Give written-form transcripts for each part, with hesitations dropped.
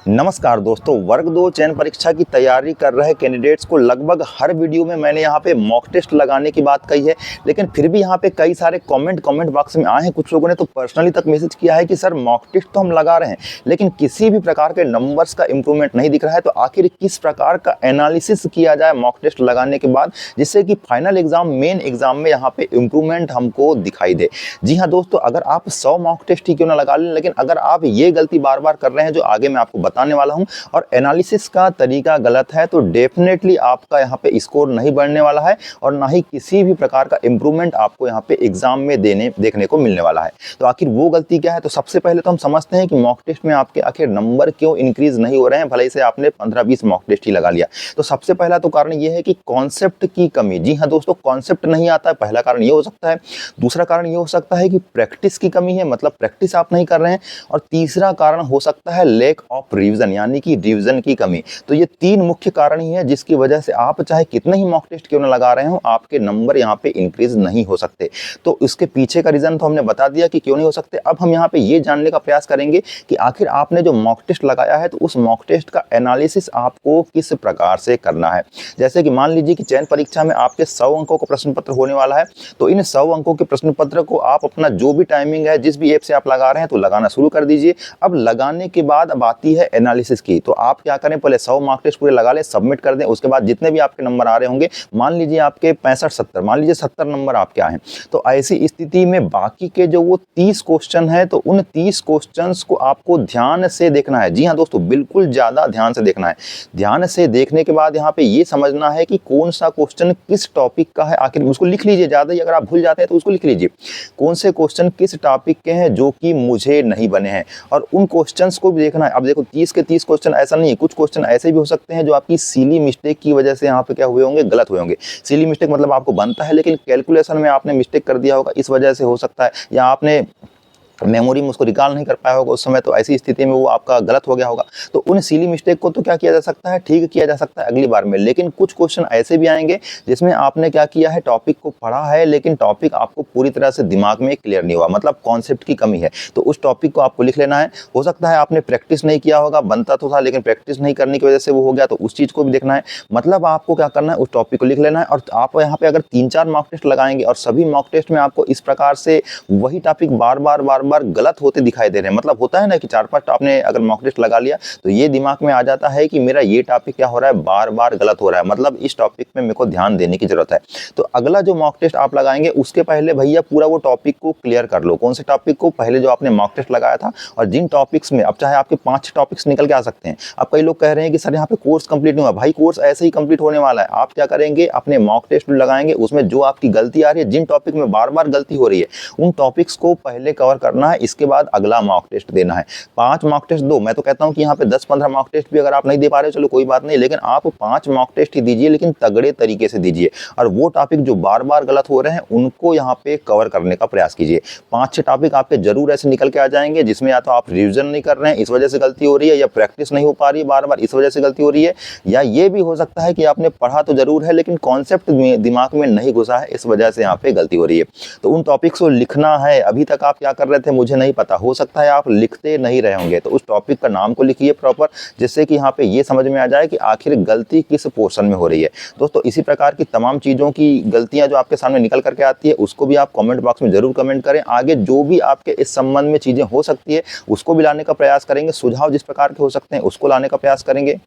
नमस्कार दोस्तों, वर्ग 2 चयन परीक्षा की तैयारी कर रहे कैंडिडेट्स को लगभग हर वीडियो में मैंने यहाँ पे मॉक टेस्ट लगाने की बात कही है, लेकिन फिर भी यहाँ पे कई सारे कमेंट बॉक्स में आए हैं। कुछ लोगों ने तो पर्सनली तक मैसेज किया है कि सर मॉक टेस्ट तो हम लगा रहे हैं लेकिन किसी भी प्रकार के नंबर्स का इंप्रूवमेंट नहीं दिख रहा है। तो आखिर किस प्रकार का एनालिसिस किया जाए मॉक टेस्ट लगाने के बाद, जिससे कि फाइनल एग्जाम मेन एग्जाम में यहाँ पे इंप्रूवमेंट हमको दिखाई दे। जी हाँ दोस्तों, अगर आप 100 मॉक टेस्ट ही क्यों ना लगा लें, लेकिन अगर आप ये गलती बार बार कर रहे हैं जो आगे मैं आपको बताने वाला हूं और एनालिसिस का तरीका गलत है, तो डेफिनेटली आपका यहां पे स्कोर नहीं बढ़ने वाला है और ना ही किसी भी प्रकार का इंप्रूवमेंट आपको यहां पे एग्जाम में देखने को मिलने वाला है। तो आखिर वो गलती क्या है? तो सबसे पहले तो हम समझते हैं कि मॉक टेस्ट में आपके आखिर नंबर क्यों इंक्रीज नहीं हो रहे हैं, भले से आपने 15-20 मॉक टेस्ट ही लगा लिया। तो सबसे पहला तो कारण ये है कि कॉन्सेप्ट की कमी। जी हाँ दोस्तों, कॉन्सेप्ट नहीं आता है, पहला कारण ये हो सकता है। दूसरा कारण ये हो सकता है कि प्रैक्टिस की कमी है, मतलब प्रैक्टिस आप नहीं कर रहे हैं। और तीसरा कारण हो सकता है लेक ऑफ रिवीजन, यानी कि रिवीजन की कमी। तो ये तीन मुख्य कारण ही है जिसकी वजह से आप चाहे कितने ही मॉक टेस्ट क्यों ना लगा रहे हो, आपके नंबर यहाँ पे इंक्रीज नहीं हो सकते। तो इसके पीछे का रीजन तो हमने बता दिया कि क्यों नहीं हो सकते। अब हम यहाँ पे ये जानने का प्रयास करेंगे कि आखिर आपने जो मॉक टेस्ट लगाया है तो उस मॉक टेस्ट का एनालिसिस आपको किस प्रकार से करना है। जैसे कि मान लीजिए कि चयन परीक्षा में आपके 100 अंकों का प्रश्न पत्र होने वाला है, तो इन 100 अंकों के प्रश्न पत्र को आप अपना जो भी टाइमिंग है, जिस भी ऐप से आप लगा रहे हैं, तो लगाना शुरू कर दीजिए। अब लगाने के बाद अब आती है एनालिसिस की। तो आप क्या करें, पहले 100 मार्क टेस्ट पूरे लगा लें, सबमिट कर दें। उसके बाद जितने भी आपके नंबर आ रहे होंगे, मान लीजिए आपके 65-70, मान लीजिए 70 नंबर आपके आए हैं, तो ऐसी स्थिति में बाकी के जो वो 30 क्वेश्चन है, तो उन 30 क्वेश्चंस को आपको ध्यान से देखना है। जी हाँ दोस्तों, बिल्कुल ज्यादा ध्यान से देखना है। ध्यान से देखने के बाद यहाँ पे ये समझना है कि कौन सा क्वेश्चन किस टॉपिक का है। आखिर उसको लिख लीजिए, ज्यादा ही अगर आप भूल जाते हैं तो उसको लिख लीजिए, कौन से क्वेश्चन किस टॉपिक के हैं जो कि मुझे नहीं बने हैं, और उन क्वेश्चंस को भी देखना है। अब देखो 30 के 30 क्वेश्चन ऐसा नहीं है, कुछ क्वेश्चन ऐसे भी हो सकते हैं जो आपकी सिली मिस्टेक की वजह से यहाँ पे क्या हुए होंगे, गलत हुए होंगे। सिली मिस्टेक मतलब आपको बनता है लेकिन कैलकुलेशन में आपने मिस्टेक कर दिया होगा, इस वजह से हो सकता है, या आपने मेमोरी में उसको रिकॉल नहीं कर पाया होगा उस समय, तो ऐसी स्थिति में वो आपका गलत हो गया होगा। तो उन सिली मिस्टेक को तो क्या किया जा सकता है, ठीक किया जा सकता है अगली बार में। लेकिन कुछ क्वेश्चन ऐसे भी आएंगे जिसमें आपने क्या किया है, टॉपिक को पढ़ा है लेकिन टॉपिक आपको पूरी तरह से दिमाग में क्लियर नहीं हुआ, मतलब कॉन्सेप्ट की कमी है। तो उस टॉपिक को आपको लिख लेना है। हो सकता है आपने प्रैक्टिस नहीं किया होगा, बनता तो था लेकिन प्रैक्टिस नहीं करने की वजह से वो हो गया, तो उस चीज़ को भी देखना है। मतलब आपको क्या करना है, उस टॉपिक को लिख लेना है। और आप यहाँ पे अगर 3-4 मॉक टेस्ट लगाएंगे और सभी मॉक टेस्ट में आपको इस प्रकार से वही टॉपिक बार बार गलत होते दिखाई दे रहे हैं, मतलब होता है ना कि 4-5 आपने अगर मॉक टेस्ट लगा लिया तो ये दिमाग में आ जाता है कि मेरा ये टॉपिक क्या हो रहा है, बार बार गलत हो रहा है, मतलब इस टॉपिक में मेरे को ध्यान देने की जरूरत है। तो अगला जो मॉक टेस्ट आप लगाएंगे उसके पहले भैया पूरा वो टॉपिक को क्लियर कर लो। कौन से टॉपिक को, पहले जो आपने मॉक टेस्ट लगाया था, और जिन टॉपिक्स में अब चाहे आपके 5 टॉपिक्स निकल के आ सकते हैं। अब कई लोग कह रहे हैं कि सर यहाँ पे कोर्स कंप्लीट नहीं हुआ, भाई कोर्स ऐसे ही कंप्लीट होने वाला है। आप क्या करेंगे, अपने मॉक टेस्ट लगाएंगे, उसमें जो आपकी गलती आ रही है, जिन टॉपिक में बार बार गलती हो रही है, उन टॉपिक्स को पहले कवर करना है। इसके बाद अगला मॉक टेस्ट देना है। 5 मॉक टेस्ट दो, मैं तो कहता हूं कि यहाँ पे 10-15 मॉक टेस्ट भी अगर आप नहीं दे पा रहे, चलो कोई बात नहीं, लेकिन आप 5 मॉक टेस्ट ही दीजिए, लेकिन तगड़े तरीके से दीजिए। और वो टॉपिक जो बार बार गलत हो रहे हैं उनको यहाँ पे कवर करने का प्रयास कीजिए। 5-6 टॉपिक आपके जरूर ऐसे निकल के आ जाएंगे जिसमें या तो आप रिविजन नहीं कर रहे हैं, इस वजह से गलती हो रही है, या प्रैक्टिस नहीं हो पा रही है बार बार, इस वजह से गलती हो रही है, या ये भी हो सकता है कि आपने पढ़ा तो जरूर है लेकिन कॉन्सेप्ट दिमाग में नहीं घुसा है, इस वजह से यहाँ पे गलती हो रही है। तो उन टॉपिक्स को लिखना है। अभी तक आप क्या कर रहे थे मुझे नहीं पता, हो सकता है आप लिखते नहीं रहे होंगे, तो उस टॉपिक का नाम को लिखिए प्रॉपर, जिससे कि यहाँ पे ये समझ में आ जाए कि आखिर गलती किस पोर्शन में हो रही है। दोस्तों इसी प्रकार की तमाम चीज़ों की गलतियां जो आपके सामने निकल करके आती है उसको भी आप कमेंट बॉक्स में जरूर कमेंट करें। आगे जो भी आपके इस संबंध में चीज़ें हो सकती है उसको भी लाने का प्रयास करेंगे, सुझाव जिस प्रकार के हो सकते हैं उसको लाने का प्रयास करेंगे।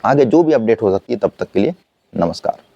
आगे जो भी अपडेट हो सकती है, तब तक के लिए नमस्कार।